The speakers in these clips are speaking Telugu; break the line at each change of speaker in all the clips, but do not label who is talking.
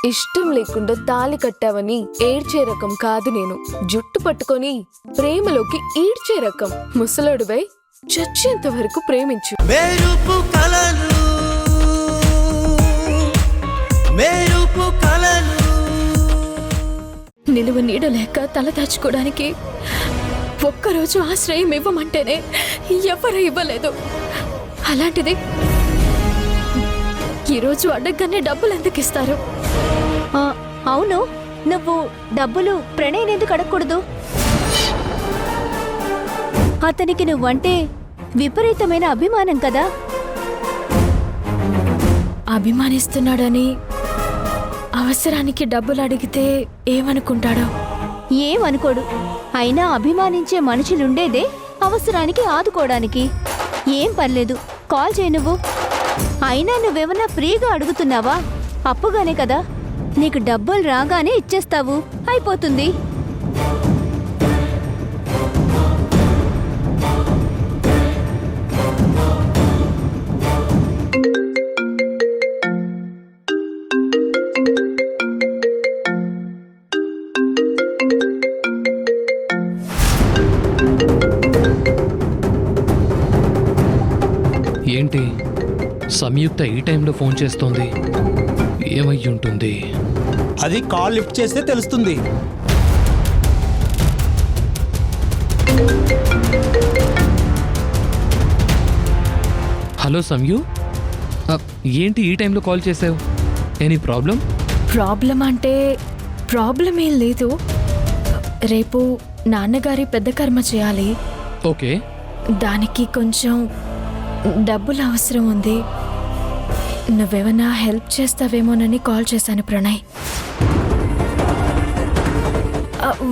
ఇష్టం లేకుండా తాళి కట్టావని ఏడ్చే రకం కాదు నేను. జుట్టు పట్టుకొని ప్రేమలోకి ఈడ్చే రకం. ముసలాడువై చచ్చేంత వరకు ప్రేమించు. నిలువ నీడ లేక తల దాచుకోవడానికి ఒక్కరోజు ఆశ్రయం ఇవ్వమంటేనే ఎవరు ఇవ్వలేదు. అలాంటిది ఈరోజు అడగగానే డబ్బులు ఎందుకు ఇస్తారు?
అవును, నువ్వు డబ్బులు ప్రణయ్ ఎందుకు అడగకూడదు? అతనికి నువ్వంటే విపరీతమైన అభిమానం కదా.
అభిమానిస్తున్నాడని అవసరానికి డబ్బులు అడిగితే ఏమనుకుంటాడో?
ఏమనుకోడు. అయినా అభిమానించే మనుషులుండేదే అవసరానికి ఆదుకోవడానికి. ఏం పర్లేదు, కాల్ చేయి నువ్వు. అయినా నువ్వేమన్నా ఫ్రీగా అడుగుతున్నావా? అప్పుగానే కదా. నీకు డబ్బులు రాగానే ఇచ్చేస్తావు, అయిపోతుంది.
ఏంటి సంయుక్త ఈ టైంలో ఫోన్ చేస్తోంది? ఏమయ్యి ఉంటుంది?
అది కాల్ లిఫ్ట్ చేస్తే తెలుస్తుంది.
హలో సంయు, ఏంటి ఈ టైంలో కాల్ చేసావు? Any problem?
ప్రాబ్లం అంటే ప్రాబ్లం ఏం లేదు. రేపు నాన్నగారి పెద్ద కర్మ చేయాలి.
ఓకే.
దానికి కొంచెం డబ్బులు అవసరం ఉంది. నువ్వేమన్నా హెల్ప్ చేస్తావేమోనని కాల్ చేశాను ప్రణయ్.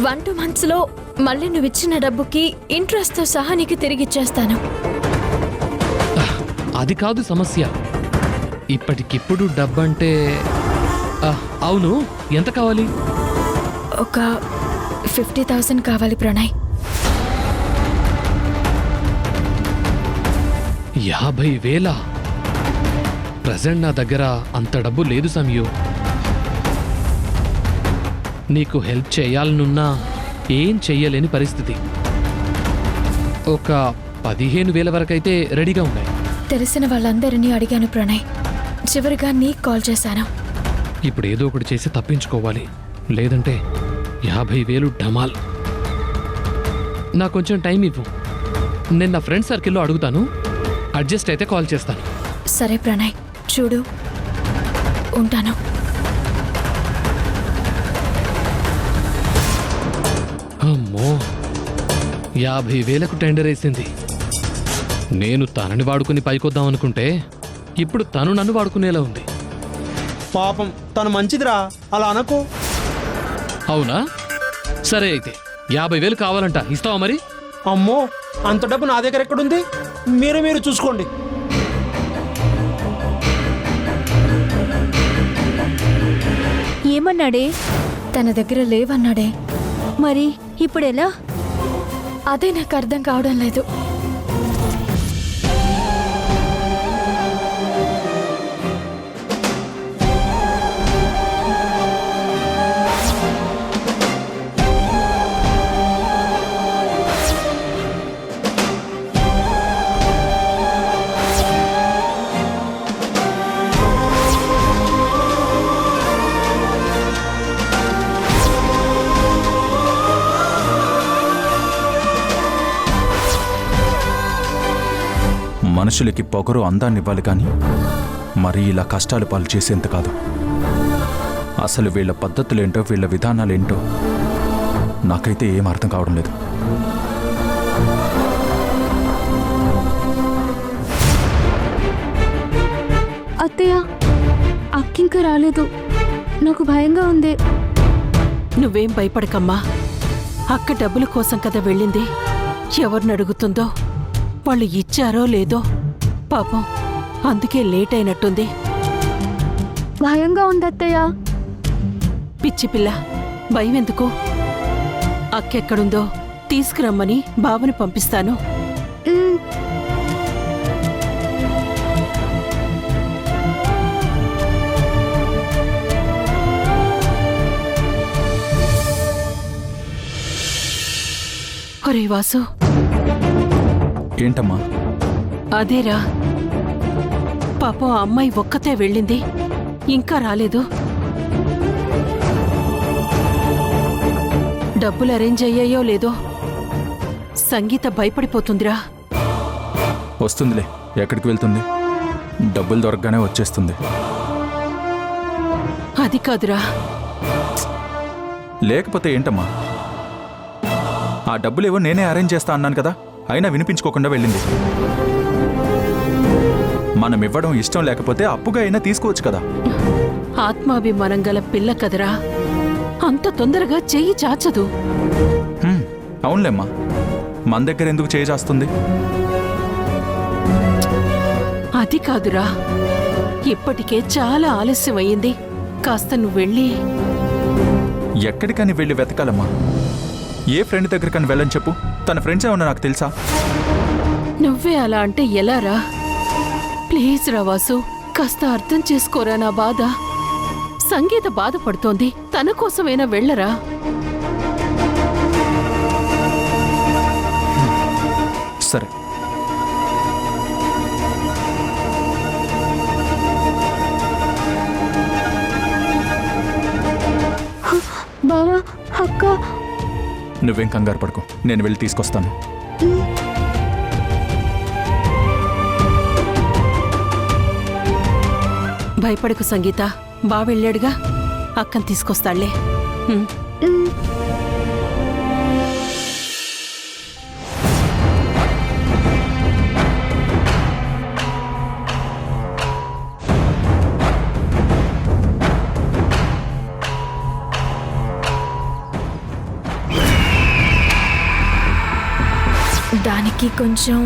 1-2 monthsలో మళ్ళీ నువ్విచ్చిన డబ్బుకి ఇంట్రెస్ట్తో సహా నీకు తిరిగిచ్చేస్తాను.
అది కాదు సమస్య. ఇప్పటికిప్పుడు డబ్బంటే అవును, ఎంత కావాలి?
ఒక 50,000 కావాలి ప్రణయ్.
50,000? ప్రజెంట్ నా దగ్గర అంత డబ్బు లేదు సంయు. నీకు హెల్ప్ చేయాలనున్నా ఏం చెయ్యలేని పరిస్థితి. ఒక 15,000 వరకైతే రెడీగా ఉన్నాయి.
తెలిసిన వాళ్ళందరినీ అడిగాను ప్రణయ్. చివరిగా నీకు కాల్ చేశాను.
ఇప్పుడు ఏదో ఒకటి చేసి తప్పించుకోవాలి, లేదంటే 50,000 డమాల్. నాకు కొంచెం టైం ఇవ్వు. నేను నా ఫ్రెండ్ సర్కిల్లో అడుగుతాను. అడ్జస్ట్ అయితే కాల్ చేస్తాను.
సరే ప్రణయ్, చూడు, ఉంటాను.
అమ్మో, 50,000కు టెండర్ వేసింది. నేను తనని వాడుకుని పైకొద్దాం అనుకుంటే ఇప్పుడు తను నన్ను వాడుకునేలా ఉంది.
పాపం, తను మంచిదిరా, అలా అనకు.
అవునా? సరే అయితే 50,000 కావాలంట, ఇస్తావా మరి?
అమ్మో, అంత డబ్బు నా దగ్గర ఎక్కడుంది? మీరు చూసుకోండి.
ఏమన్నాడే?
తన దగ్గర లేవన్నాడే.
మరి ఇప్పుడెలా?
అదే నాకు అర్థం కావడం లేదు.
మనుషులకి పొగరు అందాన్నివ్వాలి కానీ మరీ ఇలా కష్టాలు పాలు చేసేంత కాదు. అసలు వీళ్ళ పద్ధతులేంటో, వీళ్ళ విధానాలేంటో నాకైతే ఏం అర్థం కావడం లేదు.
అత్తయ్య, అక్కింకా రాలేదు. నాకు భయంగా ఉంది.
నువ్వేం భయపడకమ్మా. అక్క డబ్బుల కోసం కదా వెళ్ళింది. ఎవరిని అడుగుతుందో, వాళ్ళు ఇచ్చారో లేదో పాపం, అందుకే లేట్ అయినట్టుంది.
భయంగా ఉంది అత్తయ్య.
పిచ్చి పిల్ల, భయం ఎందుకు? అక్కెక్కడుందో తీసుకురమ్మని బావని పంపిస్తాను. ఒరే వాసు,
ఏంటమ్మా?
అదేరా, పాపం ఆ అమ్మాయి ఒక్కతే వెళ్ళింది, ఇంకా రాలేదు. డబ్బులు అరేంజ్ అయ్యాయో లేదో సంగీత భయపడిపోతుందిరా.
వస్తుందిలే, ఎక్కడికి వెళ్తుంది? డబ్బులు దొరకగానే వచ్చేస్తుంది.
అది కాదురా,
లేకపోతే ఏంటమ్మా? ఆ డబ్బులేవో నేనే అరేంజ్ చేస్తా అన్నాను కదా, అయినా వినిపించుకోకుండా వెళ్ళింది. మనం ఇవ్వడం ఇష్టం లేకపోతే అప్పుగా అయినా తీసుకోవచ్చు కదా.
ఆత్మాభిమానం గల పిల్ల కదరా, అంత తొందరగా చెయ్యి చాచదు.
అవునులేమ్మా, మన దగ్గర ఎందుకు చేయి చేస్తుంది?
అది కాదురా, ఇప్పటికే చాలా ఆలస్యం అయ్యింది. కాస్త నువ్వు వెళ్ళి.
ఎక్కడికని వెళ్ళి వెతకాలమ్మా? ఏ ఫ్రెండ్ దగ్గరకని వెళ్ళని చెప్పు. తన ఫ్రెండ్స్ ఏమన్నా నాకు తెలుసా?
నువ్వే అలా అంటే ఎలారా? ప్లీజ్ రా వాసు, కాస్త అర్థం చేసుకోరా నా బాధ. సంగీత బాధపడుతోంది, తన కోసమైనా వెళ్ళరా.
సరే.
బావా, అక్క.
నువ్వేం కంగారు పడుకో, నేను వెళ్ళి తీసుకొస్తాను.
భయపడకు సంగీత, బా వెళ్ళాడుగా, అక్కని తీసుకొస్తాళ్లే.
దానికి కొంచెం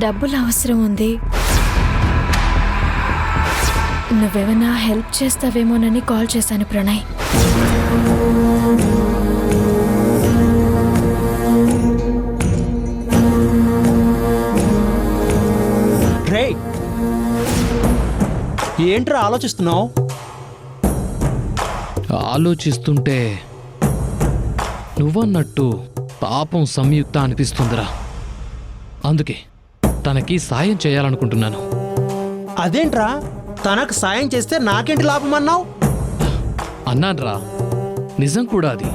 డబ్బులు అవసరం ఉంది. నువ్వేమైనా హెల్ప్ చేస్తావేమోనని కాల్ చేశాను ప్రణయ్.
రే, ఏంట్రా ఆలోచిస్తున్నావు?
ఆలోచిస్తుంటే నువ్వన్నట్టు పాపం సంయుక్త అనిపిస్తుందిరా. అందుకే తనకి సాయం చేయాలనుకుంటున్నాను.
అదేంట్రా, తనకు సాయం చేస్తే నాకేంటి లాభం అన్నావు?
అన్నాన్రా, నిజం కూడా అది.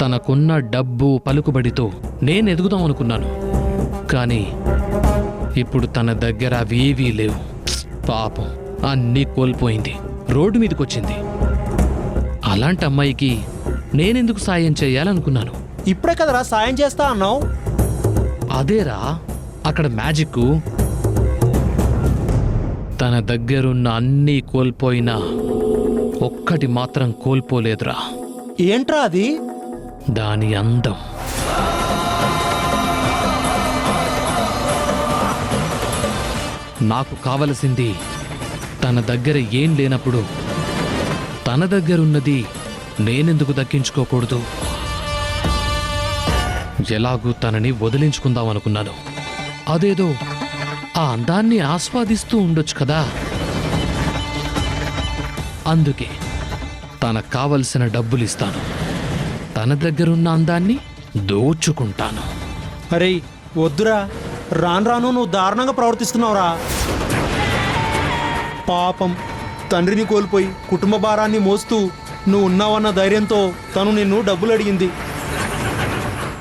తనకున్న డబ్బు పలుకుబడితో నేను ఎదుగుదాం అనుకున్నాను. కానీ ఇప్పుడు తన దగ్గర అవేవీ లేవు. పాపం అన్నీ కోల్పోయింది, రోడ్డు మీదకొచ్చింది. అలాంటి అమ్మాయికి నేనెందుకు సాయం చేయాలనుకున్నాను.
ఇప్పుడే కదరా సాయం చేస్తా అన్నావు.
అదేరా అక్కడ మ్యాజిక్. తన దగ్గరున్న అన్నీ కోల్పోయినా ఒక్కటి మాత్రం కోల్పోలేదురా.
ఏంట్రా అది?
దాని అందం. నాకు కావలసింది తన దగ్గర ఏం లేనప్పుడు తన దగ్గరున్నది నేనెందుకు దక్కించుకోకూడదు? ఎలాగూ తనని వదిలించుకుందామనుకున్నాను. అదేదో ఆ అందాన్ని ఆస్వాదిస్తూ ఉండొచ్చు కదా. అందుకే తనకు కావలసిన డబ్బులిస్తాను, తన దగ్గరున్న అందాన్ని దోచుకుంటాను.
అరే వద్దురా, రాను రాను నువ్వు దారుణంగా ప్రవర్తిస్తున్నావురా. పాపం తండ్రిని కోల్పోయి కుటుంబ భారాన్ని మోస్తూ నువ్వు ఉన్నావన్న ధైర్యంతో తను నిన్ను డబ్బులు అడిగింది.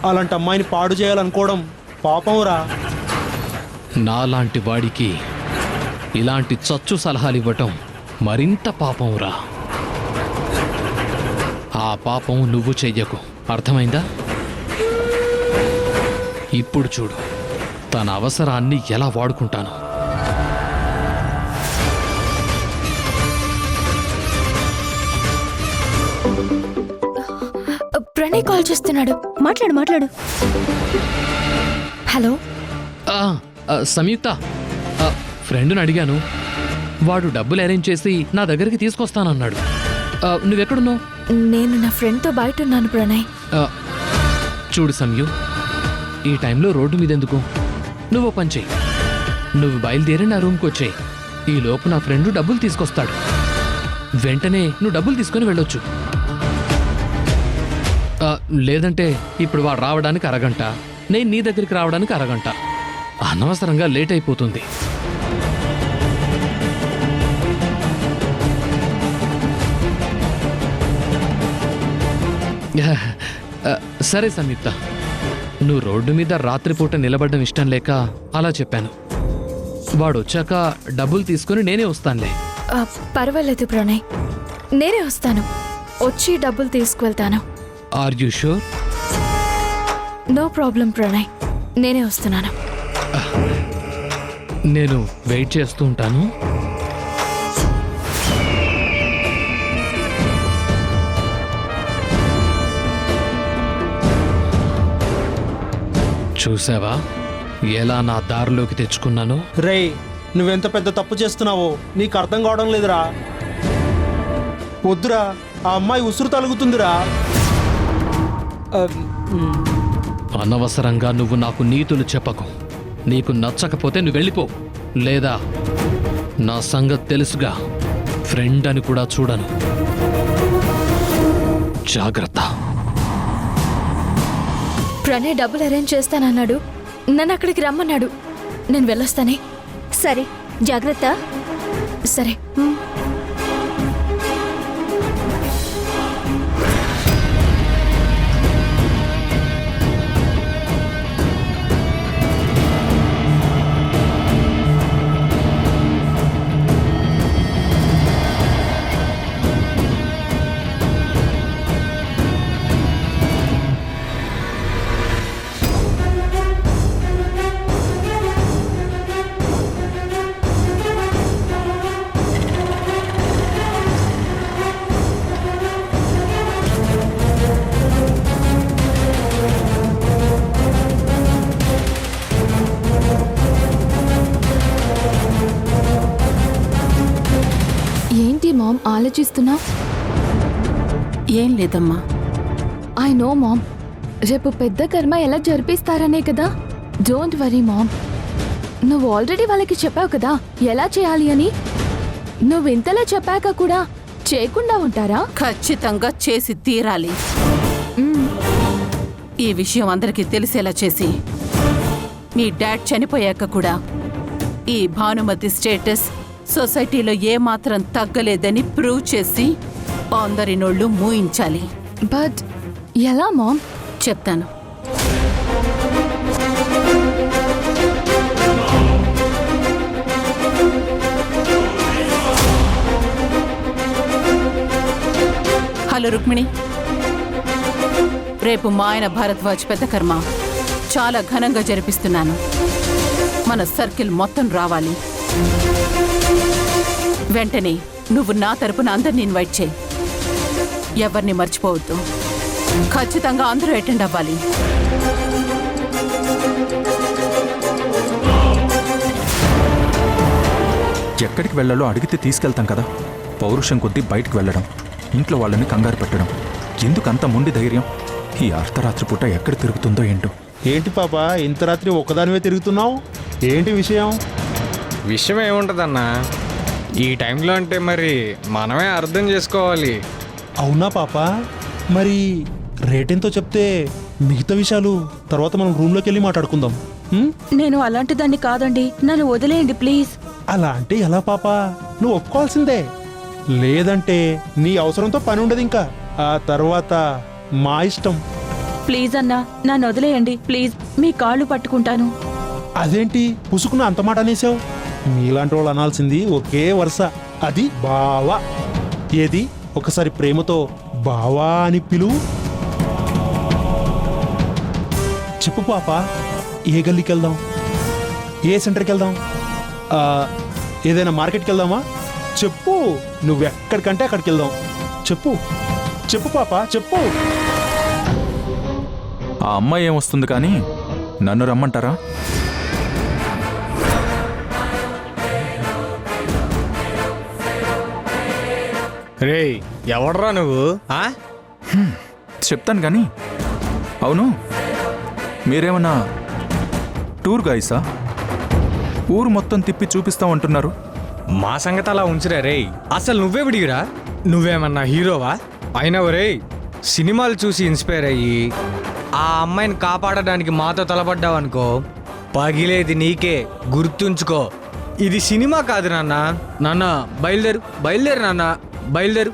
అలాంటి అమ్మాయిని పాడు చేయాలనుకోవడం పాపంరా.
నాలాంటి వాడికి ఇలాంటి చచ్చు సలహాలు ఇవ్వటం మరింత పాపంరా. ఆ పాపం నువ్వు చెయ్యకు, అర్థమైందా? ఇప్పుడు చూడు తన అవసరాన్ని ఎలా వాడుకుంటాను.
ప్రణయ్ కాల్ చేస్తున్నాడు.
మాట్లాడు మాట్లాడు.
హలో,
సంయుక్త, ఫ్రెండ్ని అడిగాను, వాడు డబ్బులు అరేంజ్ చేసి నా దగ్గరికి తీసుకొస్తానన్నాడు. నువ్వెక్కడున్నావు?
నేను నా ఫ్రెండ్తో బయట ఉన్నాను ప్రణయ్.
చూడు సంయు, ఈ టైంలో రోడ్డు మీద ఎందుకు? నువ్వు పని చెయ్యి, నువ్వు బయలుదేరి నా రూమ్కి వచ్చేయి. ఈ లోపు నా ఫ్రెండ్ డబ్బులు తీసుకొస్తాడు. వెంటనే నువ్వు డబ్బులు తీసుకొని వెళ్ళొచ్చు. లేదంటే ఇప్పుడు వాడు రావడానికి అరగంట, నేను నీ దగ్గరికి రావడానికి అరగంట. అనవసరంగా లేట్ అయిపోతుంది. సరే సంయుక్త, నువ్వు రోడ్డు మీద రాత్రిపూట నిలబడడం ఇష్టం లేక అలా చెప్పాను. వాడు వచ్చాక డబ్బులు తీసుకుని నేనే వస్తానులే.
పర్వాలేదు ప్రణయ్, నేనే వస్తాను. వచ్చి డబ్బులు తీసుకువెళ్తాను.
Are you sure?
No problem Pranay, నేనే వస్తున్నాను.
నేను వెయిట్ చేస్తూ ఉంటాను. చూసావా ఎలా నా దారిలోకి తెచ్చుకున్నాను?
రేయ్, నువ్వెంత పెద్ద తప్పు చేస్తున్నావో నీకు అర్థం కావడం లేదురా. వద్దురా, ఆ అమ్మాయి ఉసురు తలుగుతుందిరా.
అనవసరంగా నువ్వు నాకు నీతులు చెప్పకు. నీకు నచ్చకపోతే నువ్వు వెళ్ళిపో, లేదా నా సంగతి తెలుసుగా, ఫ్రెండ్ అని కూడా చూడను. జాగ్రత్త.
ప్రణయ్ డబ్బులు అరేంజ్ చేస్తానన్నాడు, నన్ను అక్కడికి రమ్మన్నాడు. నేను వెళ్ళొస్తానే.
సరే, జాగ్రత్త.
సరే. ఏంటి మామ్ ఆలోచిస్తున్నా?
ఏం లేదమ్మా.
ఐ నో మామ్, రేపు పెద్ద కర్మ ఎలా జరిపిస్తారనే కదా. డోంట్ వరీ మామ్, నువ్వు ఆల్రెడీ వాళ్ళకి చెప్పావు కదా ఎలా చేయాలి అని. నువ్వు ఇంతలా చెప్పాక కూడా చేయకుండా ఉంటారా?
ఖచ్చితంగా చేసి తీరాలి. ఈ విషయం అందరికీ తెలిసేలా చేసి, మీ డాడ్ చనిపోయాక కూడా ఈ భానుమతి స్టేటస్ సొసైటీలో ఏమాత్రం తగ్గలేదని ప్రూవ్ చేసి అందరి నోళ్ళు మూయించాలి.
బట్ ఎలా మామ్?
చెప్తాను. హలో రుక్మిణి, రేపు మా ఆయన భారద్వాజ్ పెద్ద కర్మ చాలా ఘనంగా జరిపిస్తున్నాను. మన సర్కిల్ మొత్తం రావాలి. వెంటనే నువ్వు నా తరపున అందరిని ఇన్వైట్ చేయి. ఎవరిని మర్చిపోవద్దు. ఖచ్చితంగా అందరూ అటెండ్ అవ్వాలి.
ఎక్కడికి వెళ్ళాలో అడిగితే తీసుకెళ్తాం కదా. పౌరుషం కొద్దీ బయటికి వెళ్ళడం, ఇంట్లో వాళ్ళని కంగారు పెట్టడం. ఎందుకంత మొండి ధైర్యం? ఈ అర్ధరాత్రి పూట ఎక్కడ తిరుగుతుందో ఏంటో.
ఏంటి పాప, ఇంత రాత్రి ఒక్కదానివే తిరుగుతున్నావు? ఏంటి విషయం?
విషయం ఏముంటుందన్నా, ఈ టైంలో అంటే మరి మనమే అర్థం చేసుకోవాలి.
అవునా పాప? మరి రేటెంతో చెప్తే మిగతా విషయాలు తర్వాత మనం రూమ్లోకి వెళ్ళి మాట్లాడుకుందాం.
నేను అలాంటి దాన్ని కాదండి, నన్ను వదిలేయండి ప్లీజ్.
అలా అంటే ఎలా పాప? నువ్వు ఒప్పుకోవాల్సిందే. లేదంటే నీ అవసరంతో పని ఉండదు ఇంకా. ఆ తర్వాత మా ఇష్టం.
ప్లీజ్ అన్నా, నన్ను వదిలేయండి ప్లీజ్, మీ కాళ్ళు పట్టుకుంటాను.
అదేంటి పుసుకున్న అంత మాట అనేసావు? మీలాంటి వాళ్ళు అనాల్సింది ఒకే వరుస, అది బావా. ఏది ఒకసారి ప్రేమతో బావా అని పిలువు. చెప్పు పాప, ఏ గల్లీకి వెళ్దాం? ఏ సెంటర్కి వెళ్దాం? ఏదైనా మార్కెట్కి వెళ్దామా? చెప్పు, నువ్వెక్కడికంటే అక్కడికి వెళ్దాం. చెప్పు చెప్పు పాప, చెప్పు.
ఆ అమ్మాయి ఏమొస్తుంది కానీ నన్ను రమ్మంటారా?
రేయ్, ఎవడ్రా నువ్వు?
చెప్తాను కానీ, అవును మీరేమన్నా టూర్ గైసా? ఊరు మొత్తం తిప్పి చూపిస్తామంటున్నారు.
మా సంగతి అలా ఉంచురా రేయ్. అసలు నువ్వే విడిగిరా? నువ్వేమన్నా హీరోవా? అయినా రేయ్, సినిమాలు చూసి ఇన్స్పైర్ అయ్యి ఆ అమ్మాయిని కాపాడడానికి మాతో తలపడ్డావనుకో, పగిలేది నీకే, గుర్తుంచుకో. ఇది సినిమా కాదు నాన్న. నాన్న బయలుదేరు, బయలుదేరు నాన్న, బయలుదేరు.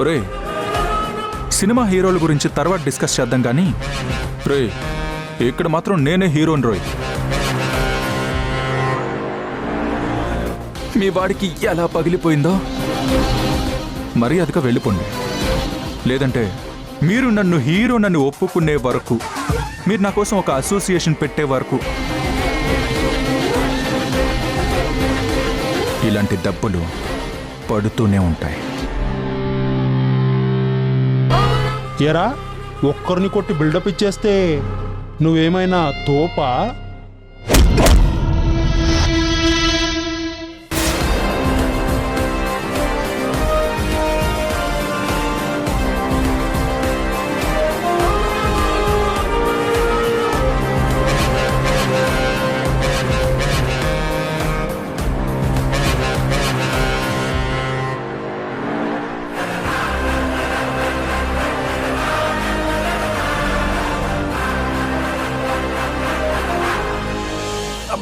ఒరే, సినిమా హీరోల గురించి తర్వాత డిస్కస్ చేద్దాం కానీ రే, ఇక్కడ మాత్రం నేనే హీరోని రోయ్. మీ వాడికి ఎలా పగిలిపోయిందో మర్యాదగా వెళ్ళిపోండి. లేదంటే మీరు నన్ను హీరోనని ఒప్పుకునే వరకు, మీరు నా కోసం ఒక అసోసియేషన్ పెట్టే వరకు ఇలాంటి దెబ్బలు పడుతూనే ఉంటాయి.
ఎరా, ఒక్కరిని కొట్టి బిల్డప్ ఇచ్చేస్తే నువ్వేమైనా తోపా?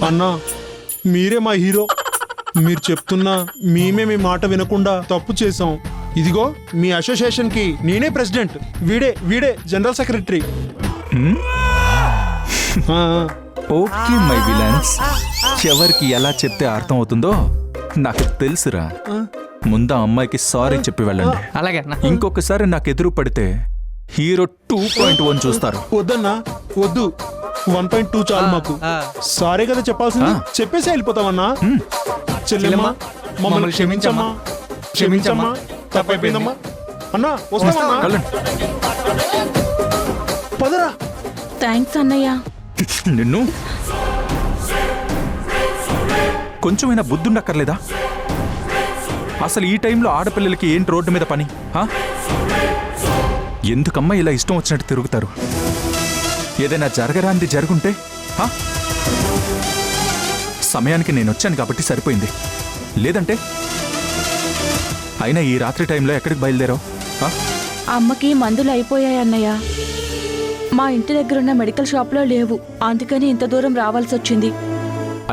అన్నా, మీరే మా హీరో. మీరు చెప్తున్నా మేమే మీ మాట వినకుండా తప్పు చేసాం. ఇదిగో మీ అసోసియేషన్ కి నేనే ప్రెసిడెంట్, వీడే general secretary.
Okay my villains, ఎవరికి ఎలా చెప్తే అర్థం అవుతుందో నాకు తెలుసురా. ముందు ఆ అమ్మాయికి సారీ చెప్పి వెళ్ళండి.
అలాగే అన్న.
ఇంకొకసారి నాకు ఎదురు పడితే హీరో 2.1 చూస్తారు.
వద్దన్నా, వద్దు. 1.2 చాలు మాకు. సారీ కదా చెప్పాల్సింది, చెప్పేసి వెళ్ళిపోతామన్నా. చెల్లెమ్మా, మమ్మల్ని క్షమించమ్మా, క్షమించమ్మా, తప్పైపోయిందమ్మా. అన్నా వస్తామన్నా,
వెళ్ళండి.
పదరా.
థ్యాంక్స్ అన్నయ్య.
నిన్ను కొంచెమైనా బుద్ధుండక్కర్లేదా? అసలు ఈ టైంలో ఆడపిల్లలకి ఏంటి రోడ్డు మీద పని? ఎందుకమ్మా ఇలా ఇష్టం వచ్చినట్టు తిరుగుతారు? ఏదైనా జరగరాంది జరుగుంటే సమయానికి నేను వచ్చాను కాబట్టి సరిపోయింది. లేదంటే అయినా ఈ రాత్రి టైంలో ఎక్కడికి బయలుదేరావు?
అమ్మకి మందులు అయిపోయాయి అన్నయ్య. మా ఇంటి దగ్గరున్న మెడికల్ షాప్లో లేవు, అందుకని ఇంత దూరం రావాల్సి వచ్చింది.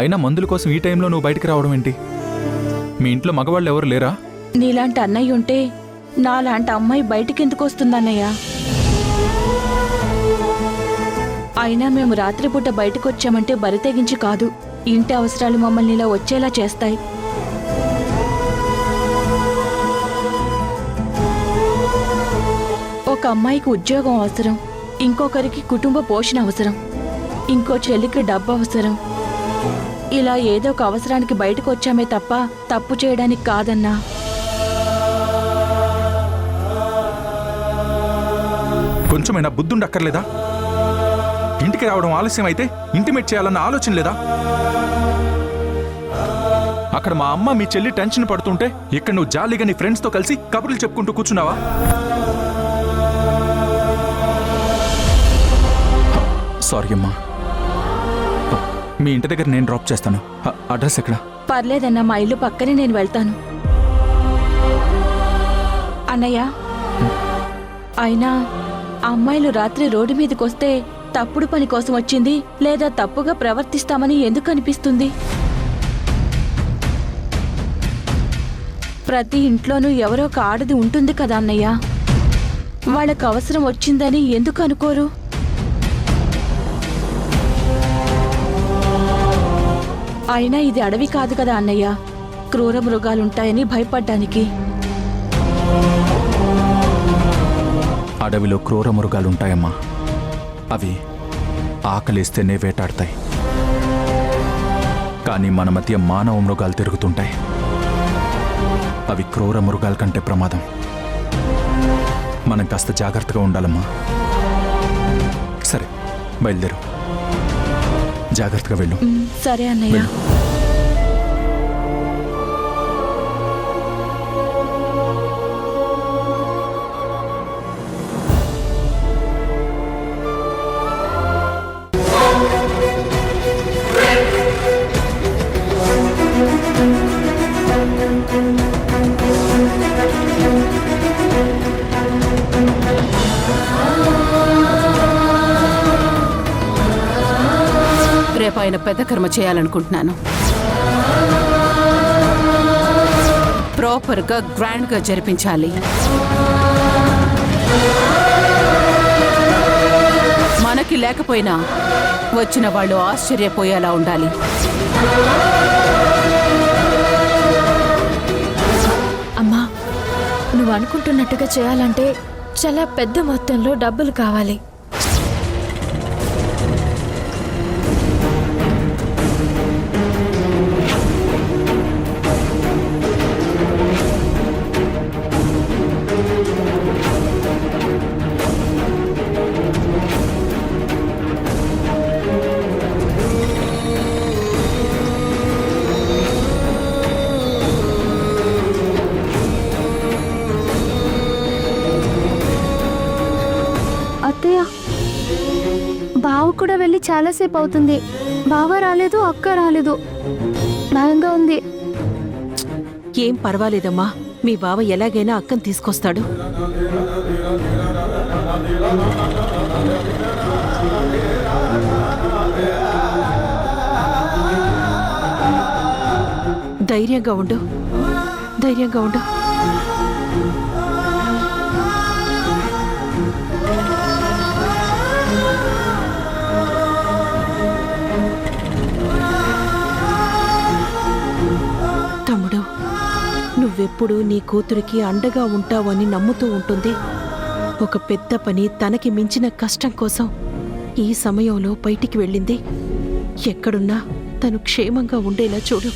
అయినా మందుల కోసం ఈ టైంలో నువ్వు బయటికి రావడం ఏంటి? మీ ఇంట్లో మగవాళ్ళు ఎవరు లేరా?
నీలాంటి అన్నయ్య ఉంటే నాలాంటి అమ్మాయి బయటికి ఎందుకు వస్తుందన్నయ్య? అయినా మేము రాత్రిపూట బయటకు వచ్చామంటే బరి తెగించి కాదు, ఇంటి అవసరాలు మమ్మల్ని ఇలా వచ్చేలా చేస్తాయి. ఒక అమ్మాయికి ఉద్యోగం అవసరం, ఇంకొకరికి కుటుంబ పోషణ అవసరం, ఇంకో చెల్లికి డబ్బు అవసరం. ఇలా ఏదో ఒక అవసరానికి బయటకు వచ్చామే తప్ప తప్పు చేయడానికి కాదన్నా.
కొంచెమైనా బుద్ధుండక్కర్లేదా? ఇంటికి రావడం ఆలస్యం అయితే ఇంటిమేట్ చేయాలన్న ఆలోచన లేదా? అక్కడ మా అమ్మ మీ చెల్లి టెన్షన్ పడుతుంటే ఇక్కడ నువ్వు జాలీగా నీ ఫ్రెండ్స్తో కలిసి కబుర్లు చెప్పుకుంటూ కూర్చున్నావా? సారీ అమ్మా, మీ ఇంటి దగ్గర నేను డ్రాప్ చేస్తాను. అడ్రస్ ఎక్కడ?
పర్లేదన్నా, మా ఇల్లు పక్కనే, నేను వెళ్తాను. అన్నయ్య, అయినా అమ్మాయిలు రాత్రి రోడ్డు మీదకి వస్తే తప్పుడు పని కోసం వచ్చింది లేదా తప్పుగా ప్రవర్తిస్తామని ఎందుకు అనిపిస్తుంది? ప్రతి ఇంట్లోనూ ఎవరో ఒక ఆడది ఉంటుంది కదా అన్నయ్య, వాళ్ళకు అవసరం వచ్చిందని ఎందుకు అనుకోరు? అయినా ఇది అడవి కాదు కదా అన్నయ్య, క్రూర మృగాలుంటాయని భయపడ్డానికి.
అడవిలో క్రూర మృగాలుంటాయమ్మా. అవి ఆకలిస్తేనే వేటాడతాయి. కానీ మన మధ్య మానవ మృగాలు తిరుగుతుంటాయి. అవి క్రూర మృగాల కంటే ప్రమాదం. మనం కాస్త జాగ్రత్తగా ఉండాలమ్మా. సరే, బయలుదేరు. జాగ్రత్తగా వెళ్ళు.
సరే అన్నయ్య.
వెళ్ళు.
ఆయన పెద్ద కర్మ చేయాలనుకుంటున్నాను. ప్రాపర్గా గ్రాండ్గా జరిపించాలి. మనకి లేకపోయినా వచ్చిన వాళ్ళు ఆశ్చర్యపోయేలా ఉండాలి.
అమ్మా, నువ్వు అనుకుంటున్నట్టుగా చేయాలంటే చాలా పెద్ద మొత్తంలో డబ్బులు కావాలి.
అత్తయ్య, బావ కూడా వెళ్ళి చాలాసేపు అవుతుంది. బావ రాలేదు, అక్క రాలేదు. భయంగా ఉంది.
ఏం పర్వాలేదమ్మా, మీ బావ ఎలాగైనా అక్కని తీసుకొస్తాడు. ధైర్యంగా ఉండు, ధైర్యంగా ఉండు. తమ్ముడు, నువ్వెప్పుడు నీ కూతురికి అండగా ఉంటావని నమ్ముతూ ఉంటుంది. ఒక పెద్ద పని తనకి మించిన కష్టం కోసం ఈ సమయంలో బయటికి వెళ్ళింది. ఎక్కడున్నా తను క్షేమంగా ఉండేలా చూడు.